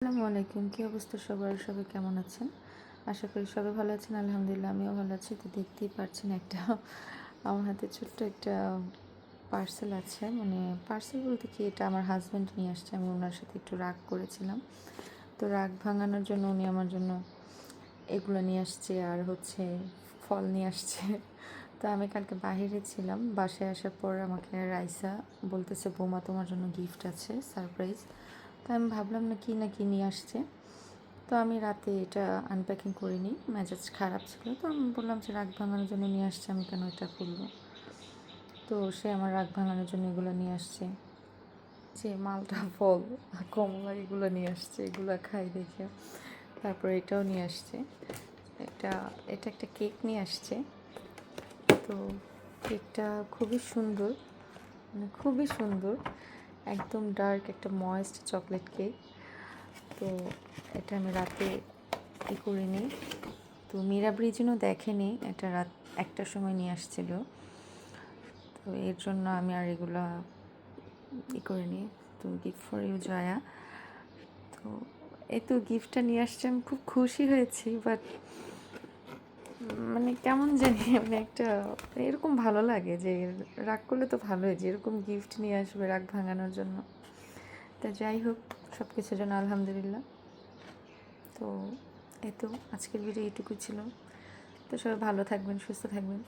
আসসালামু আলাইকুম, কী অবস্থা সবার? সবাই কেমন আছেন? আশা করি সবাই ভালো আছেন। আলহামদুলিল্লাহ আমিও ভালো আছি। তো দেখতেই পাচ্ছেন আমার হাতে ছোট্ট একটা পার্সেল আছে। মানে পার্সেল বলতে কি, এটা আমার হাজব্যান্ড নিয়ে আসছে। আমি ওনার সাথে একটু রাগ করেছিলাম, তো রাগ ভাঙানোর জন্য উনি আমার জন্য এগুলো নিয়ে আসছে, আর ফল নিয়ে আসছে। তো আমি কালকে বাহিরে ছিলাম, বাসায় আসার পর আমাকে রাইসা বলতেছে, বৌমা তোমার জন্য গিফট আছে, সারপ্রাইজ। তো আমি ভাবলাম না কি নিয়ে আসছে। তো আমি রাতে এটা আনপ্যাকিং করিনি, মেজাজ খারাপ ছিল। তো আমি বললাম যে রাগ ভাঙানোর জন্য নিয়ে আসছে, আমি কেন এটা খুলবো। তো সে আমার রাগ ভাঙানোর জন্য এগুলো নিয়ে আসছে, যে মালটা ফল, কমলা, এগুলো নিয়ে আসছে, এগুলো খাই দেখে। তারপর এটাও নিয়ে আসছে, এটা এটা একটা কেক নিয়ে আসছে। তো কেকটা খুবই সুন্দর, মানে খুবই সুন্দর, একদম ডার্ক একটা ময়েস্ট চকলেট কেক। তো এটা আমি রাতে করিনি। তো মীরা ব্রিজনও দেখেনি, এটা রাত 1টার সময় নিয়ে আসছিল। তো এর জন্য আমি আর এগুলা করিনি। তো গিফট ফর ইউ জয়া। তো এই তো গিফটটা নিয়ে আসছে, আমি খুব খুশি হয়েছি। বাট মানে কেমন জানি, মানে একটা এরকম ভালো লাগে যে রাগ করলে তো ভালোই, যে এরকম গিফট নিয়ে আসবে রাগ ভাঙানোর জন্য। তা যাই হোক, সব কিছুর জন্য আলহামদুলিল্লাহ। তো এই তো আজকের ভিডিও এইটুকু ছিল। তো সবাই ভালো থাকবেন, সুস্থ থাকবেন।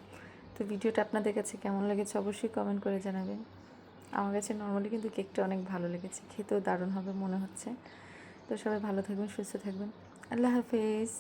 তো ভিডিওটা আপনাদের কাছে কেমন লেগেছে অবশ্যই কমেন্ট করে জানাবেন। আমার কাছে নর্মালি কিন্তু কেকটা অনেক ভালো লেগেছে, খেতেও দারুণ হবে মনে হচ্ছে। তো সবাই ভালো থাকবেন, সুস্থ থাকবেন। আল্লাহ হাফেজ।